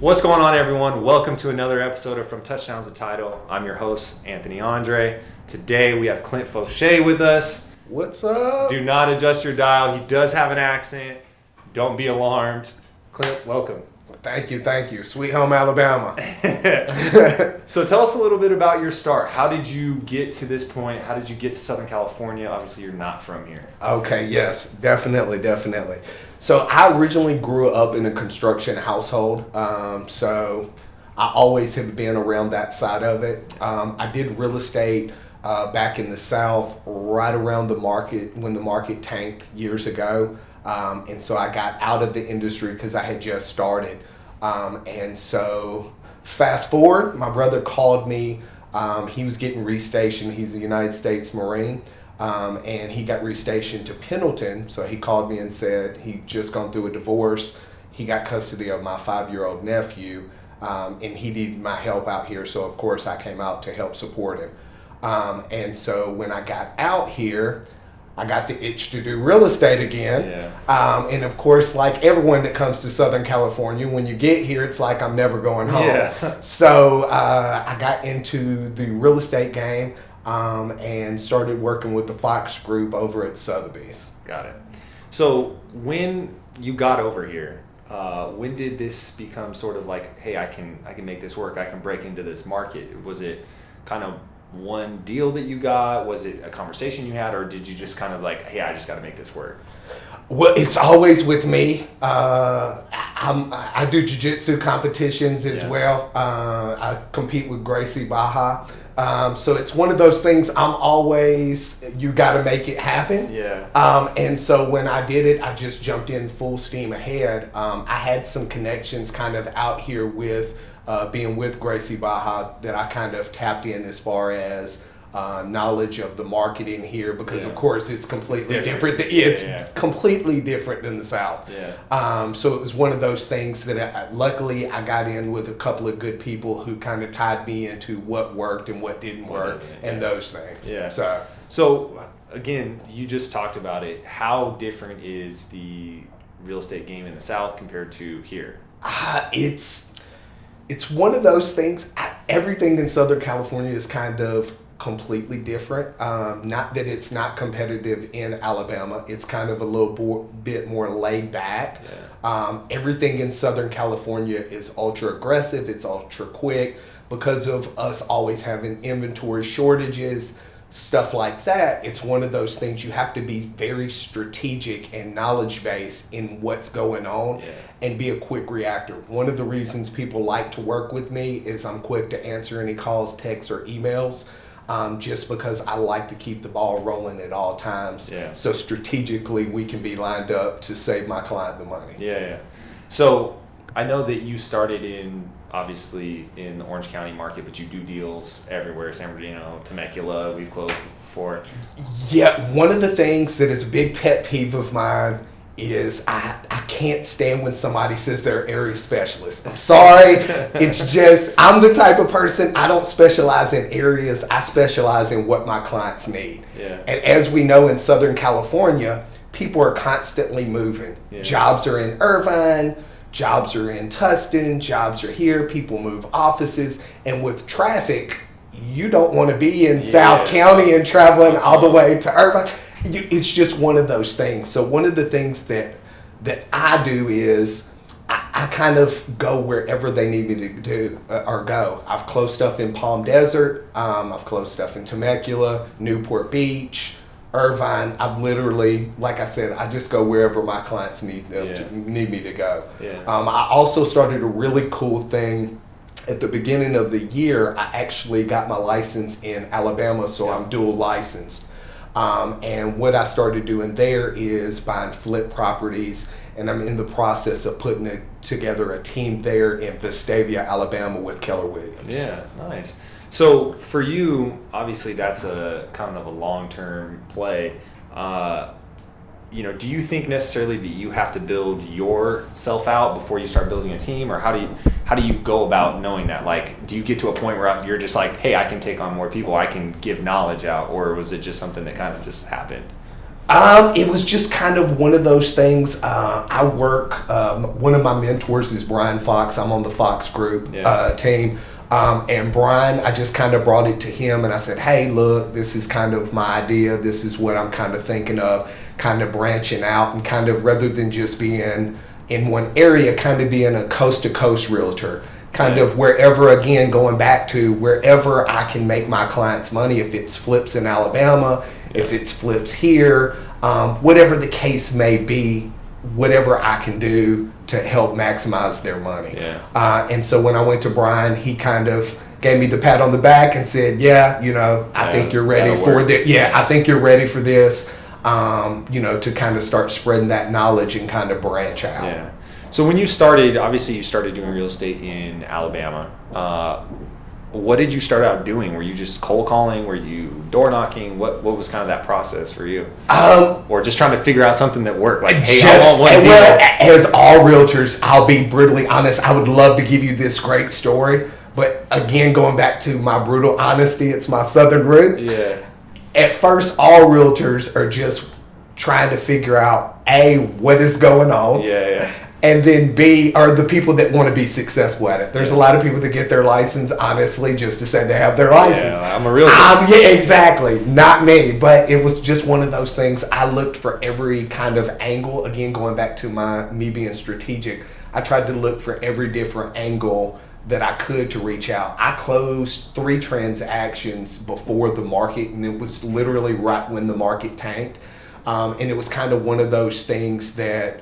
What's going on, everyone? Welcome to another episode of From Touchdowns to Title. I'm your host, Anthony Andre. Today we have Clinton Foshee with us. What's up? Do not adjust your dial. He does have an accent. Don't be alarmed. Clint, welcome. Thank you. Sweet home Alabama. So tell us a little bit about your start. How did you get to this point? How did you get to Southern California? Obviously, you're not from here. Okay, yes, definitely. So I originally grew up in a construction household, so I always have been around that side of it. I did real estate back in the South right around the market when the market tanked years ago. And so I got out of the industry because I had just started. And so fast forward, my brother called me. He was getting restationed. He's a United States Marine. And he got restationed to Pendleton. So he called me and said he'd just gone through a divorce. He got custody of my 5-year-old nephew. And he needed my help out here. So of course I came out to help support him. And so when I got out here, I got the itch to do real estate again. Yeah. And of course, like everyone that comes to Southern California, when you get here, it's like I'm never going home. Yeah. So I got into the real estate game and started working with the Fox Group over at Sotheby's. Got it. So when you got over here, when did this become sort of like, hey, I can make this work. I can break into this market. Was it kind of one deal that you got? Was it a conversation you had, or did you just kind of like, hey, I just got to make this work? Well, it's always with me. I do jiu-jitsu competitions as well. I compete with Gracie Baja. So it's one of those things I'm always, you got to make it happen. Yeah. And so when I did it, I just jumped in full steam ahead. I had some connections kind of out here with being with Gracie Baja that I kind of tapped in as far as knowledge of the marketing here, because of course it's completely different. It's completely different than the South. Yeah. So it was one of those things that luckily I got in with a couple of good people who kind of tied me into what worked and what didn't work and those things. Yeah. So again, you just talked about it. How different is the real estate game in the South compared to here? It's one of those things. Everything in Southern California is kind of completely different. Not that it's not competitive in Alabama. It's kind of a little bit more laid back. Yeah. Everything in Southern California is ultra aggressive. It's ultra quick because of us always having inventory shortages, stuff like that. It's one of those things you have to be very strategic and knowledge based in what's going on and be a quick reactor. One of the reasons people like to work with me is I'm quick to answer any calls, texts, or emails. Just because I like to keep the ball rolling at all times. Yeah. So strategically we can be lined up to save my client the money. Yeah. So I know that you started obviously in the Orange County market, but you do deals everywhere, San Bernardino, Temecula, we've closed before. Yeah, one of the things that is a big pet peeve of mine is I can't stand when somebody says they're an area specialist. I'm sorry. It's just, I'm the type of person, I don't specialize in areas. I specialize in what my clients need. Yeah. And as we know in Southern California, people are constantly moving. Yeah. Jobs are in Irvine, jobs are in Tustin, jobs are here, people move offices. And with traffic, you don't want to be in South County and traveling all the way to Irvine. It's just one of those things. So one of the things that I do is I kind of go wherever they need me to do or go. I've closed stuff in Palm Desert. I've closed stuff in Temecula, Newport Beach, Irvine. I've literally, like I said, I just go wherever my clients need me to go. Yeah. I also started a really cool thing. At the beginning of the year, I actually got my license in Alabama, so I'm dual licensed. And what I started doing there is buying flip properties, and I'm in the process of putting together a team there in Vestavia, Alabama with Keller Williams. Yeah, nice. So for you, obviously that's a kind of a long-term play. Do you think necessarily that you have to build yourself out before you start building a team, or how do you go about knowing that? Like, do you get to a point where you're just like, hey, I can take on more people, I can give knowledge out, or was it just something that kind of just happened? It was just kind of one of those things. I work. One of my mentors is Brian Fox. I'm on the Fox Group team. And Brian, I just kind of brought it to him and I said, hey, look, this is kind of my idea. This is what I'm kind of thinking of, kind of branching out and kind of, rather than just being in one area, kind of being a coast-to-coast realtor. Kind of wherever, again, going back to wherever I can make my clients money, if it's flips in Alabama, if it's flips here, whatever the case may be, whatever I can do to help maximize their money. And so when I went to Brian, he kind of gave me the pat on the back and said, I think you're ready for this. I think you're ready for this, to kind of start spreading that knowledge and kind of branch out. Yeah. So when you started, obviously you started doing real estate in Alabama. What did you start out doing? Were you just cold calling? Were you door knocking? What was kind of that process for you? Or just trying to figure out something that worked? Like, hey, I want one deal. Well, as all realtors, I'll be brutally honest. I would love to give you this great story. But again, going back to my brutal honesty, it's my Southern roots. Yeah. At first, all realtors are just trying to figure out, A, what is going on. Yeah. And then B, are the people that want to be successful at it. There's a lot of people that get their license, honestly, just to say they have their license. Yeah, I'm a realtor. Yeah, exactly. Not me. But it was just one of those things. I looked for every kind of angle. Again, going back to me being strategic, I tried to look for every different angle that I could to reach out. I closed 3 transactions before the market, and it was literally right when the market tanked. And it was kind of one of those things that...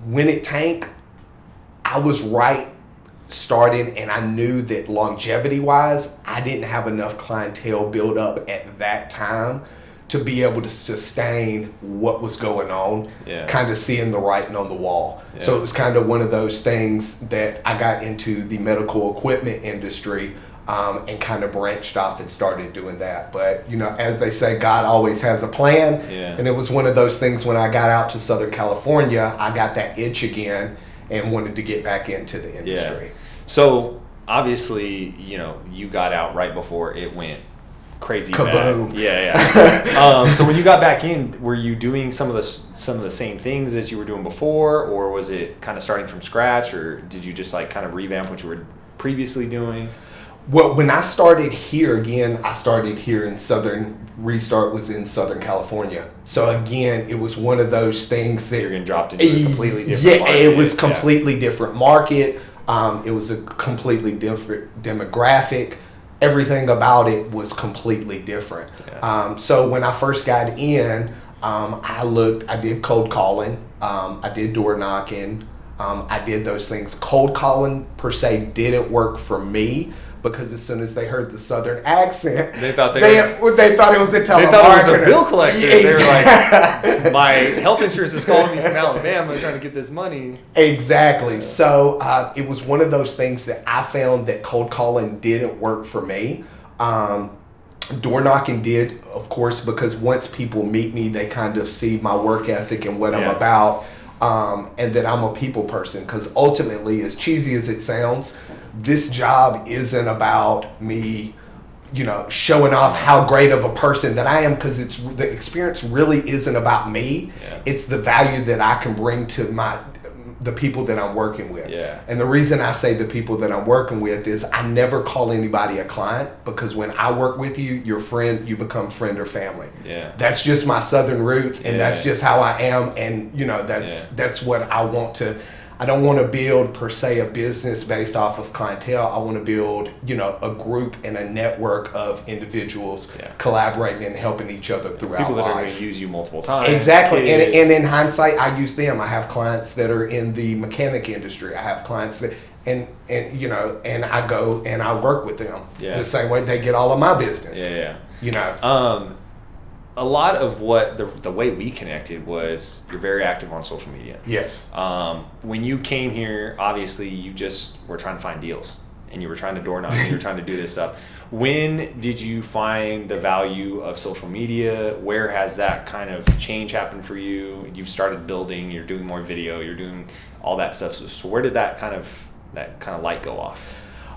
when it tanked, I was right starting, and I knew that longevity-wise, I didn't have enough clientele built up at that time to be able to sustain what was going on, kind of seeing the writing on the wall. So it was kind of one of those things that I got into the medical equipment industry and kind of branched off and started doing that. But, as they say, God always has a plan. And it was one of those things when I got out to Southern California, I got that itch again and wanted to get back into the industry. So obviously, you got out right before it went crazy kaboom. Bad. So when you got back in, were you doing some of the same things as you were doing before, or was it kind of starting from scratch, or did you just like kind of revamp what you were previously doing? Well, when I started here, again, I started here in Restart was in Southern California. So again, it was one of those things that... You're getting dropped into a completely different market. It was completely different market. It was a completely different demographic. Everything about it was completely different. So when I first got in, I did cold calling. I did door knocking. I did those things. Cold calling per se didn't work for me, because as soon as they heard the Southern accent, they thought it was a telemarketer. They thought it was a bill collector. They were like, my health insurance is calling me from Alabama trying to get this money. Exactly. So it was one of those things that I found that cold calling didn't work for me. Door knocking did, of course, because once people meet me, they kind of see my work ethic and what I'm about, and that I'm a people person. Because ultimately, as cheesy as it sounds, this job isn't about me, showing off how great of a person that I am, because the experience really isn't about me. It's the value that I can bring to the people that I'm working with. And the reason I say the people that I'm working with is I never call anybody a client, because when I work with you, you become friend or family. That's just my Southern roots, and that's just how I am. And that's what I want to. I don't want to build per se a business based off of clientele. I want to build, a group and a network of individuals collaborating and helping each other throughout life. People that are going to use you multiple times. Exactly. And in hindsight, I use them. I have clients that are in the mechanic industry. I have clients that, and I go and I work with them the same way they get all of my business. A lot of what the way we connected was you're very active on social media. Yes. When you came here, obviously you just were trying to find deals, and you were trying to door knock, and you were trying to do this stuff. When did you find the value of social media? Where has that kind of change happened for you? You've started building, you're doing more video, you're doing all that stuff. So where did that kind of light go off?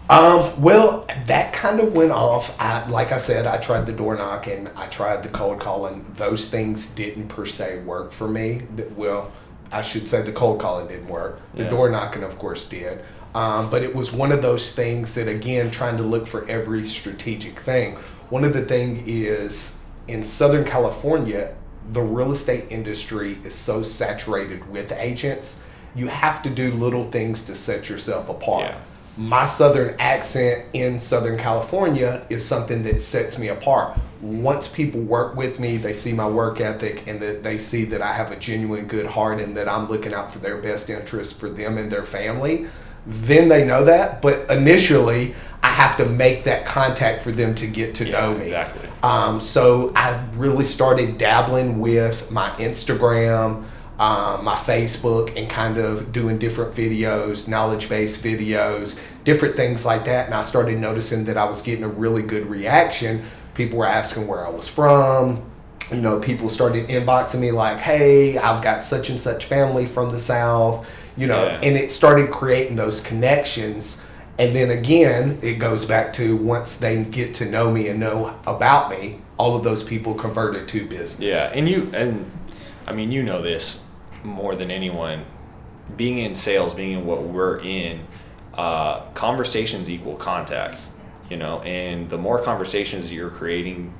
Well, that kind of went off. Like I said, I tried the door knocking, I tried the cold calling. Those things didn't per se work for me. Well, I should say the cold calling didn't work. The door knocking, of course, did. But it was one of those things that, again, trying to look for every strategic thing. One of the things is in Southern California, the real estate industry is so saturated with agents. You have to do little things to set yourself apart. Yeah. My Southern accent in Southern California is something that sets me apart. Once people work with me, they see my work ethic and that they see that I have a genuine good heart and that I'm looking out for their best interest for them and their family, then they know that. But initially, I have to make that contact for them to get to know me. Exactly. So I really started dabbling with my Instagram, my Facebook, and kind of doing different videos, knowledge-based videos, different things like that. And I started noticing that I was getting a really good reaction. People were asking where I was from. You know, people started inboxing me like, hey, I've got such and such family from the South, you know, and it started creating those connections. And then again, it goes back to once they get to know me and know about me, all of those people converted to business. Yeah, I mean, you know this more than anyone. Being in sales, being in what we're in, conversations equal contacts, you know, and the more conversations you're creating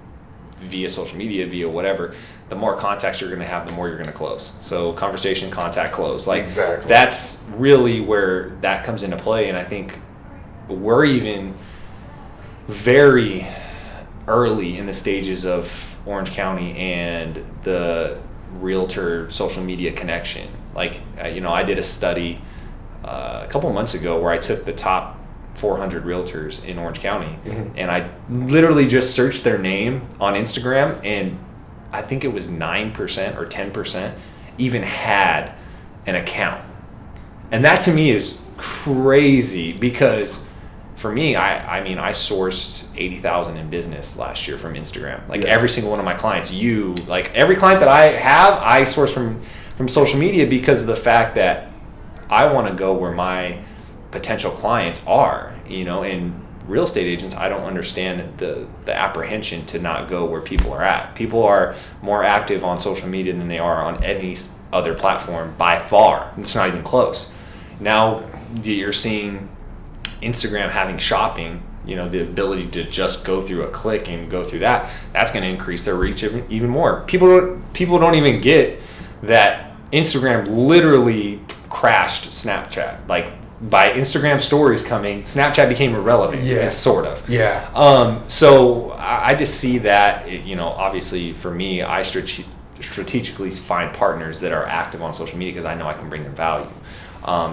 via social media, via whatever, the more contacts you're going to have, the more you're going to close. So conversation, contact, close. Like, exactly. That's really where that comes into play. And I think we're even very early in the stages of Orange County and the realtor social media connection. Like, you know, I did a study a couple of months ago where I took the top 400 realtors in Orange County, and I literally just searched their name on Instagram, and I think it was 9% or 10% even had an account. And that to me is crazy, because for me, I mean, I sourced $80,000 in business last year from Instagram. Like, every single one of my clients, like every client that I have, I source from social media, because of the fact that I want to go where my potential clients are, you know. And real estate agents, I don't understand the apprehension to not go where people are at. People are more active on social media than they are on any other platform by far. It's not even close. Now you're seeing Instagram having shopping, you know, the ability to just go through a click and go through that's going to increase their reach even more. People don't even get that Instagram literally crashed Snapchat. Like, by Instagram stories coming, Snapchat became irrelevant, sort of. Yeah. So I just see that, you know, obviously for me, I strategically find partners that are active on social media because I know I can bring them value.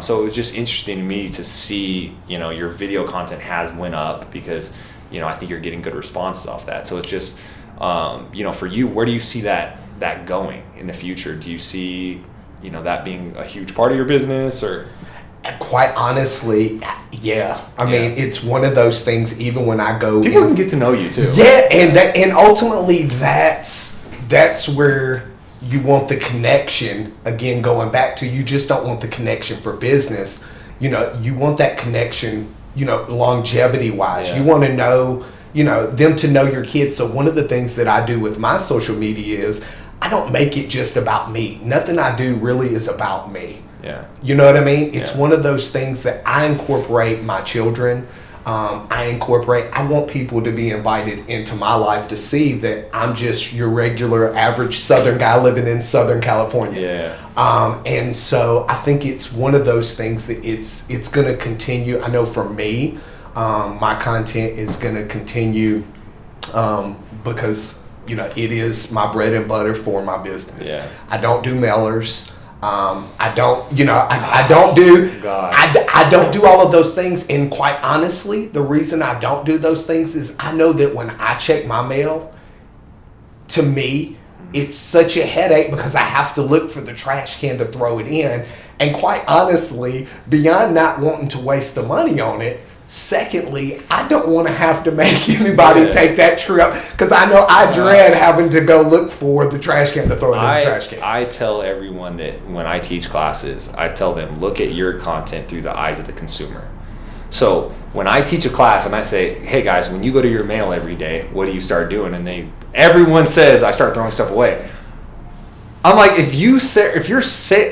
So it was just interesting to me to see, you know, your video content has went up because, you know, I think you're getting good responses off that. So it's just, you know, for you, where do you see that going in the future? Do you see, you know, that being a huge part of your business, or? Quite honestly, yeah. I mean, it's one of those things. Even when I go, people can get to know you too. Yeah, and ultimately, that's where you want the connection. Again, going back to, you just don't want the connection for business. You know, you want that connection, you know, longevity wise. You want to know, you know, them to know your kids. So one of the things that I do with my social media is I don't make it just about me. Nothing I do really is about me. Yeah. You know what I mean? It's one of those things that I incorporate my children. I want people to be invited into my life to see that I'm just your regular average Southern guy living in Southern California. Yeah. And so I think it's one of those things that it's going to continue. I know for me, my content is going to continue because, you know, it is my bread and butter for my business. Yeah. I don't do mailers. I don't, you know, I don't do, I don't do all of those things. And quite honestly, the reason I don't do those things is I know that when I check my mail, to me, it's such a headache because I have to look for the trash can to throw it in. And quite honestly, beyond not wanting to waste the money on it, secondly, I don't want to have to make anybody take that trip, because I know I dread having to go look for the trash can to throw it in the trash can. I tell everyone that when I teach classes, I tell them, look at your content through the eyes of the consumer. So when I teach a class and I say, hey guys, when you go to your mail every day, what do you start doing? And everyone says, I start throwing stuff away. I'm like, if you're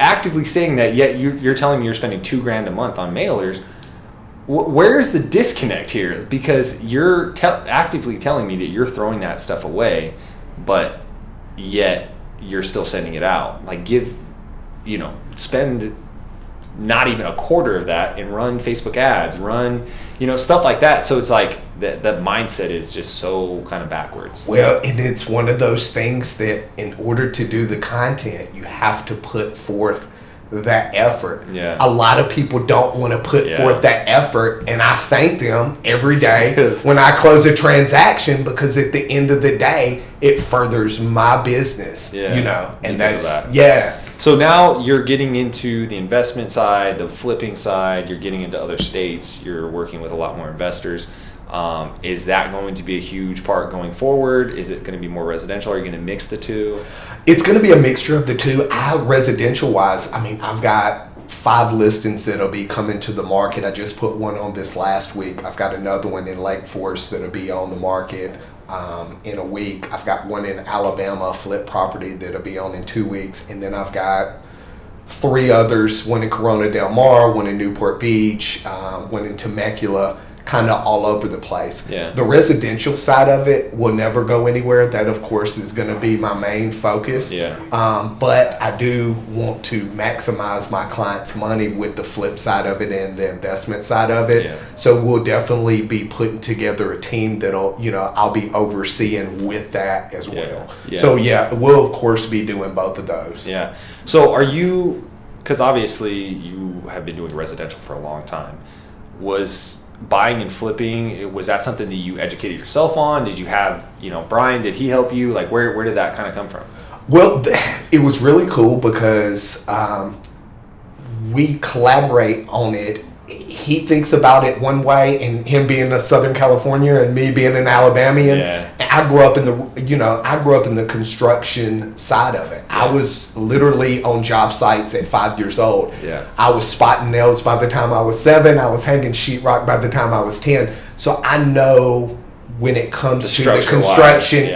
actively saying that, yet you're telling me you're spending $2,000 a month on mailers, where's the disconnect here? Because you're actively telling me that you're throwing that stuff away, but yet you're still sending it out. Like, spend not even a quarter of that and run Facebook ads, stuff like that. So it's like that mindset is just so kind of backwards. Well, and it's one of those things that in order to do the content, you have to put forth that effort. Yeah. A lot of people don't want to put forth that effort, and I thank them every day when I close a transaction, because at the end of the day, it furthers my business. Yeah. And because that's of that. So now you're getting into the investment side, the flipping side, you're getting into other states, you're working with a lot more investors. Is that going to be a huge part going forward? Is it going to be more residential? Are you going to mix the two? It's going to be a mixture of the two. Residential wise, I've got 5 listings that'll be coming to the market. I just put one on this last week. I've got another one in Lake Forest that'll be on the market in a week. I've got one in Alabama, flip property, that'll be on in 2 weeks. And then I've got 3 others, one in Corona Del Mar, one in Newport Beach, one in Temecula, kind of all over the place. Yeah. The residential side of it will never go anywhere. That, of course, is going to be my main focus. Yeah. But I do want to maximize my clients' money with the flip side of it and the investment side of it. Yeah. So we'll definitely be putting together a team that'll, I'll be overseeing with that as well. Yeah. So we'll of course be doing both of those. Yeah. So are you, because obviously you have been doing residential for a long time, was buying and flipping, was that something that you educated yourself on? Did you have, Brian, did he help you? Like, where did that kind of come from? Well, it was really cool because we collaborate on it. He thinks about it one way, and him being a Southern California and me being an Alabamian, I grew up in the construction side of it. I was literally on job sites at 5 years old. Yeah. I was spotting nails by the time I was 7. I was hanging sheetrock by the time I was 10. So I know when it comes to the construction,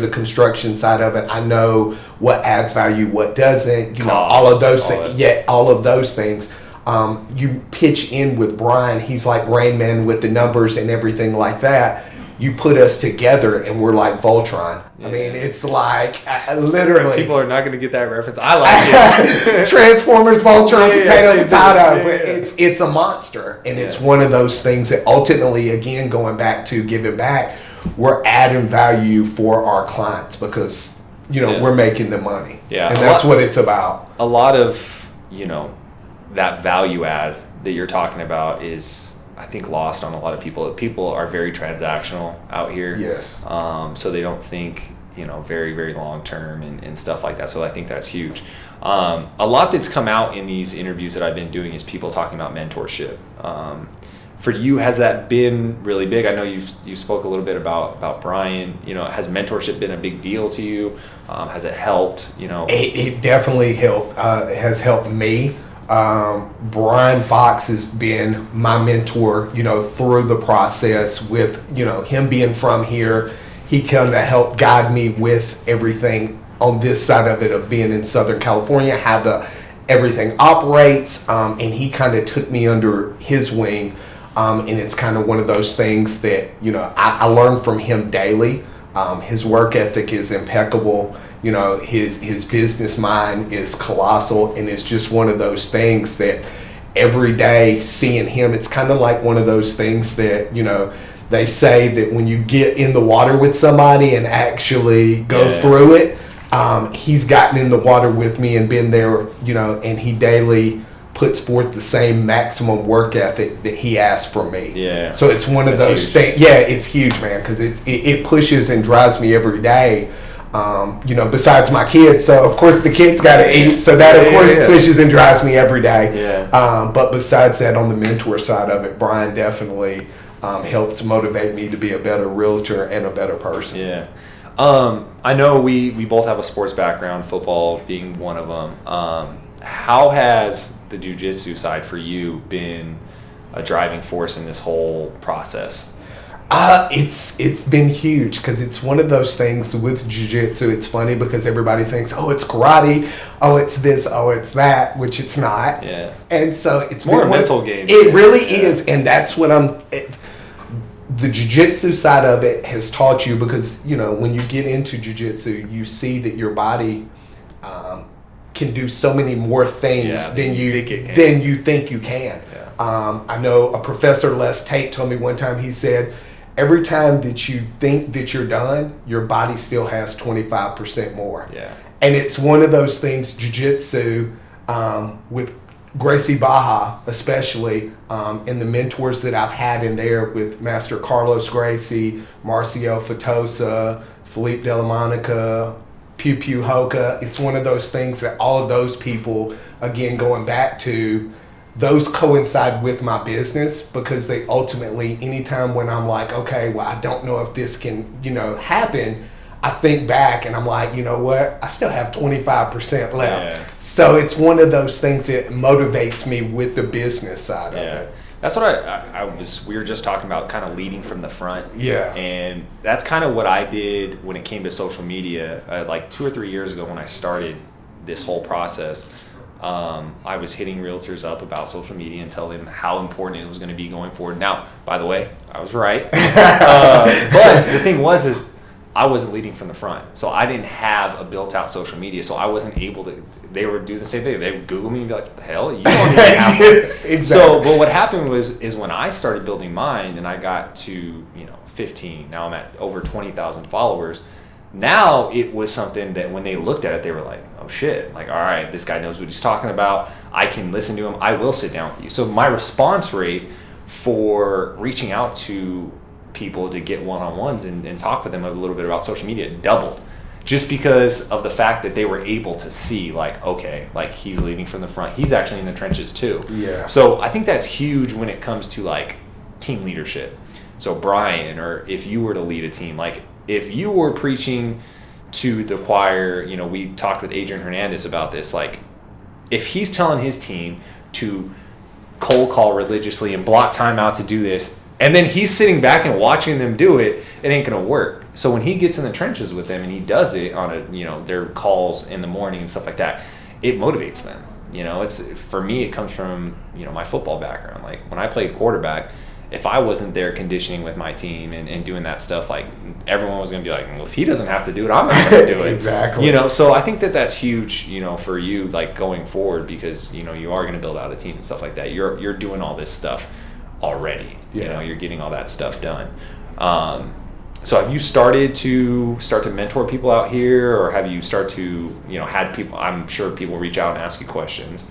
the construction side of it, I know what adds value, what doesn't, all of those things. Yeah, all of those things. You pitch in with Brian, he's like Rain Man with the numbers and everything like that. You put us together and we're like Voltron. Yeah. It's like literally. People are not going to get that reference. I like it. Transformers, Voltron, potato. But it's a monster. And it's one of those things that ultimately, again, going back to giving back, we're adding value for our clients because, we're making the money. Yeah. And that's what it's about. A lot of, that value add that you're talking about is, I think, lost on a lot of people. People are very transactional out here. Yes. So they don't think, very, very long term and stuff like that. So I think that's huge. A lot that's come out in these interviews that I've been doing is people talking about mentorship. For you, has that been really big? I know you spoke a little bit about Brian. Has mentorship been a big deal to you? Has it helped? It definitely helped. It has helped me. Brian Fox has been my mentor, through the process with, him being from here. He kind of helped guide me with everything on this side of it of being in Southern California, how everything operates. And he kind of took me under his wing. And it's kind of one of those things that, I learn from him daily. His work ethic is impeccable. His business mind is colossal, and it's just one of those things that every day seeing him, it's kind of like one of those things that, they say that when you get in the water with somebody and actually go through it, he's gotten in the water with me and been there, and he daily puts forth the same maximum work ethic that he asks from me. Yeah. So it's one of those things. Yeah, it's huge, man, because it pushes and drives me every day. Besides my kids, so of course the kids got to eat, so that of course pushes and drives me every day. Yeah. But besides that, on the mentor side of it, Brian definitely helps motivate me to be a better realtor and a better person. Yeah. I know we both have a sports background, football being one of them. How has the jiu-jitsu side for you been a driving force in this whole process? It's been huge because it's one of those things with jiu-jitsu. It's funny because everybody thinks, oh, it's karate, oh, it's this, oh, it's that, which it's not. Yeah. And so it's more a mental game. It really is, and that's what the jiu-jitsu side of it has taught you, because when you get into jiu-jitsu, you see that your body can do so many more things than you think you can. Yeah. I know a professor, Les Tate, told me one time, he said, every time that you think that you're done, your body still has 25% more. Yeah. And it's one of those things, jiu-jitsu, with Gracie Baja especially, and the mentors that I've had in there with Master Carlos Gracie, Marcio Fatosa, Felipe de la Monica, Pew Pew Hoka. It's one of those things that all of those people, again, going back to, those coincide with my business, because they ultimately, anytime when I'm like, okay, well, I don't know if this can, happen, I think back and I'm like, you know what? I still have 25% left. Yeah. So it's one of those things that motivates me with the business side of it. That's what we were just talking about, kind of leading from the front. Yeah. And that's kind of what I did when it came to social media. Like 2 or 3 years ago when I started this whole process, I was hitting realtors up about social media and telling them how important it was going to be going forward. Now, by the way, I was right. But the thing is I wasn't leading from the front. So I didn't have a built-out social media. So I wasn't able to, they would do the same thing. They would Google me and be like, what the hell? You don't even have one. Exactly. So, but what happened is when I started building mine and I got to, 15, now I'm at over 20,000 followers. Now it was something that when they looked at it, they were like, oh shit, like, all right, this guy knows what he's talking about. I can listen to him. I will sit down with you. So my response rate for reaching out to people to get one-on-ones and talk with them a little bit about social media doubled, just because of the fact that they were able to see, like, okay, like, he's leading from the front. He's actually in the trenches too. Yeah. So I think that's huge when it comes to, like, team leadership. So Brian, or if you were to lead a team, like, if you were preaching to the choir, we talked with Adrian Hernandez about this, like, if he's telling his team to cold call religiously and block time out to do this, and then he's sitting back and watching them do it, it ain't going to work. So when he gets in the trenches with them and he does it on their calls in the morning and stuff like that, it motivates them. It's, for me, it comes from, my football background. Like, when I played quarterback, if I wasn't there conditioning with my team and doing that stuff, like, everyone was going to be like, well, if he doesn't have to do it, I'm not going to do it. Exactly. So I think that's huge, for you, like, going forward, because, you are going to build out a team and stuff like that. You're doing all this stuff already. Yeah. You're getting all that stuff done. So have you started to mentor people out here, or have you started to, had people, I'm sure people reach out and ask you questions.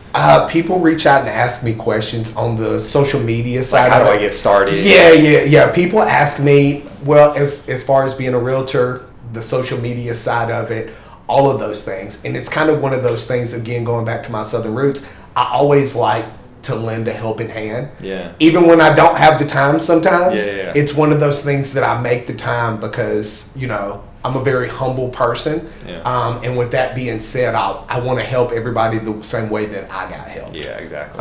People reach out and ask me questions on the social media side. Like, how do I get started? Yeah. People ask me, well, as far as being a realtor, the social media side of it, all of those things. And it's kind of one of those things, again, going back to my Southern roots, I always like to lend a helping hand. Yeah. Even when I don't have the time sometimes, yeah. It's one of those things that I make the time because, I'm a very humble person. Yeah. And with that being said, I want to help everybody the same way that I got helped. Yeah, exactly.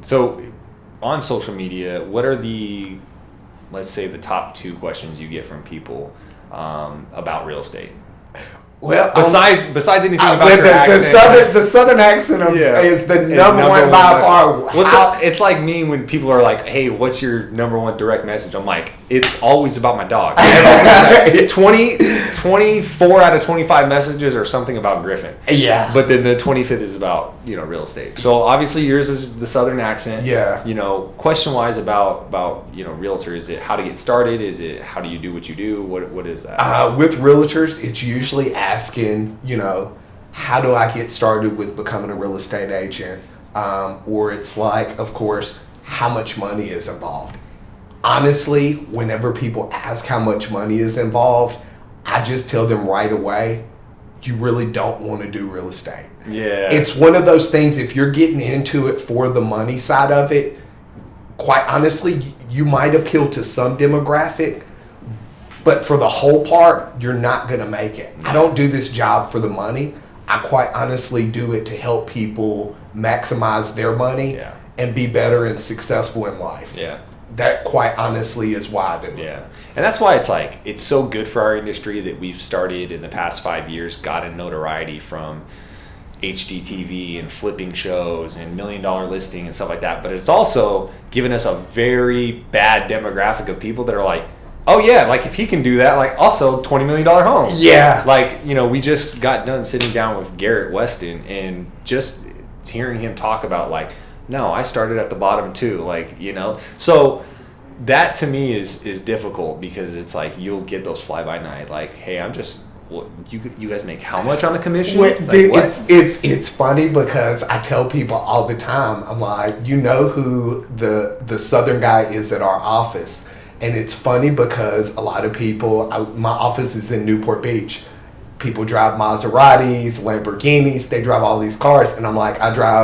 So on social media, what are let's say the top 2 questions you get from people about real estate? Well, besides anything about your accent, the southern accent is the number one by far. Well, it's like me when people are like, "Hey, what's your number one direct message?" I'm like, "It's always about my dog." 24 out of 25 messages are something about Griffin. Yeah. But then the 25th is about real estate. So obviously yours is the southern accent. Yeah. Question wise about realtor, is it how to get started? Is it how do you do what you do? What is that? With realtors, it's usually asking, how do I get started with becoming a real estate agent? Or it's like, of course, how much money is involved? Honestly, whenever people ask how much money is involved, I just tell them right away, you really don't want to do real estate. Yeah. It's one of those things, if you're getting into it for the money side of it, quite honestly, you might appeal to some demographic, but for the whole part, you're not going to make it. I don't do this job for the money. I quite honestly do it to help people maximize their money. Yeah. and be better and successful in life. Yeah. That quite honestly is why I do it. Yeah. And that's why it's so good for our industry that we've started in the past 5 years, gotten notoriety from HGTV and flipping shows and $1 million listing and stuff like that. But it's also given us a very bad demographic of people that are like, oh yeah, like if he can do that, like also $20 million homes. Yeah. Like, we just got done sitting down with Garrett Weston and just hearing him talk about like, no, I started at the bottom too. Like, so that to me is difficult because it's like, you'll get those fly by night. Like, hey, I'm just, you guys make how much on a commission? It's funny because I tell people all the time, I'm like, who the Southern guy is at our office. And it's funny because a lot of people, my office is in Newport Beach. People drive Maseratis, Lamborghinis, they drive all these cars. And I'm like,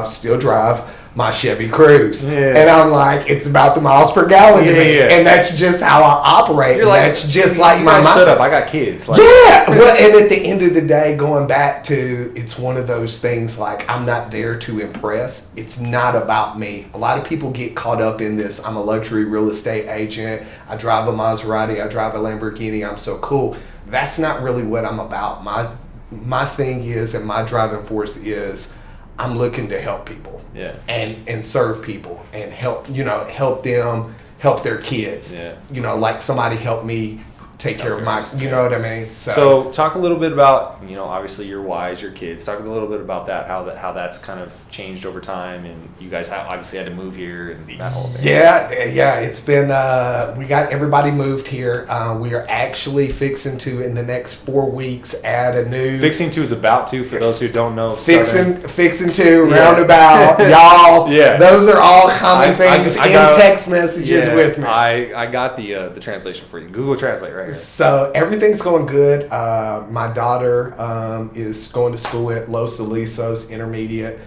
still drive my Chevy Cruze. Yeah. And I'm like, it's about the miles per gallon to me. Yeah. And that's just how I operate. You're like, that's just like my mind. Shut up, I got kids. Like, yeah. Well, and at the end of the day, going back to, it's one of those things like, I'm not there to impress. It's not about me. A lot of people get caught up in this. I'm a luxury real estate agent. I drive a Maserati. I drive a Lamborghini. I'm so cool. That's not really what I'm about. My thing is, and my driving force is, I'm looking to help people, and serve people, and help them help their kids. Yeah. Like somebody helped me take care of my, know what I mean? So talk a little bit about, obviously your wives, your kids. Talk a little bit about that, how that's kind of changed over time, and you guys obviously had to move here and that whole thing. Yeah. It's been, we got everybody moved here. We are actually fixing to, in the next 4 weeks, add a new. Fixing to is about to, for those who don't know. Fixing to, roundabout, y'all. Yeah. Those are all common things in text messages with me. I got the translation for you. Google Translate right here. So everything's going good. My daughter is going to school at Los Alisos Intermediate.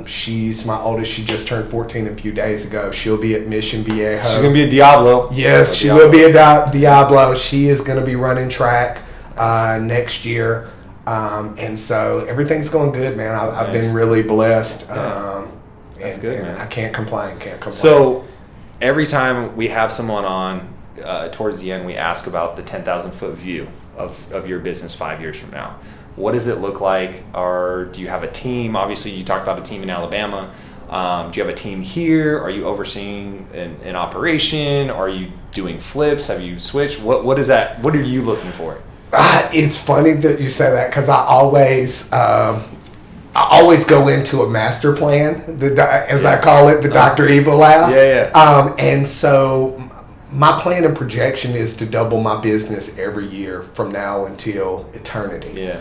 She's my oldest. She just turned 14 a few days ago. She'll be at Mission Viejo. She's going to be a Diablo. Yes, she will be a Diablo. She is going to be running track next year. And so everything's going good, man. I've been really blessed. That's good, man. I can't complain. So every time we have someone on, towards the end, we ask about the 10,000-foot view of your business 5 years from now. What does it look like? Or do you have a team? Obviously, you talked about a team in Alabama. Do you have a team here? Are you overseeing an operation? Are you doing flips? Have you switched? What is that? What are you looking for? It's funny that you say that because I always go into a master plan, I call it, the Dr. Evil laugh. And so my plan and projection is to double my business every year from now until eternity.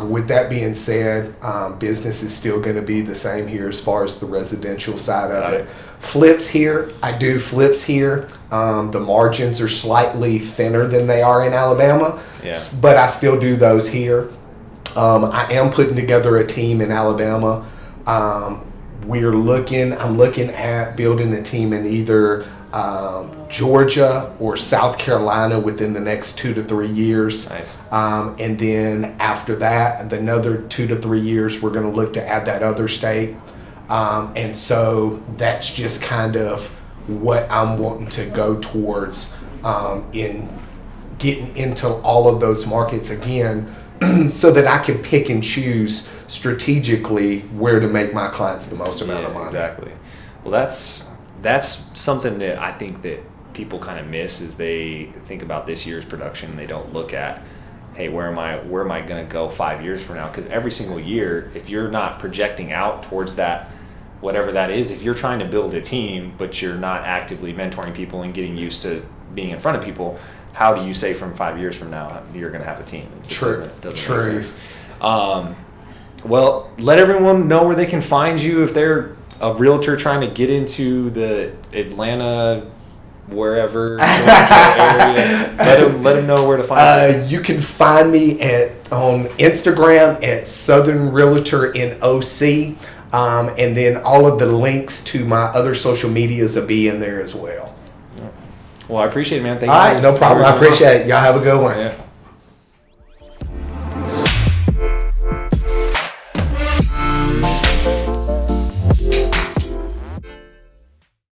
With that being said, business is still going to be the same here as far as the residential side of it. Flips here, I do flips here. The margins are slightly thinner than they are in Alabama, but I still do those here. I am putting together a team in Alabama. I'm looking at building a team in either Georgia or South Carolina within the next 2 to 3 years. Nice. And then after that, another 2 to 3 years, we're going to look to add that other state. And so that's just kind of what I'm wanting to go towards in getting into all of those markets again, so that I can pick and choose strategically where to make my clients the most amount of money. Exactly. Well, that's something that I think that people kind of miss is they think about this year's production. They don't look at, hey, where am I going to go 5 years from now? Because every single year, if you're not projecting out towards that, whatever that is, if you're trying to build a team, but you're not actively mentoring people and getting used to being in front of people, how do you say from 5 years from now you're going to have a team? True. True. Well, let everyone know where they can find you if they're a realtor trying to get into the Atlanta, wherever area. Let them know where to find you. You can find me on Instagram at Southern Realtor in OC, and then all of the links to my other social medias will be in there as well. Well, I appreciate it, man. Thank you. All right, no problem. I appreciate it. Y'all have a good one. Yeah.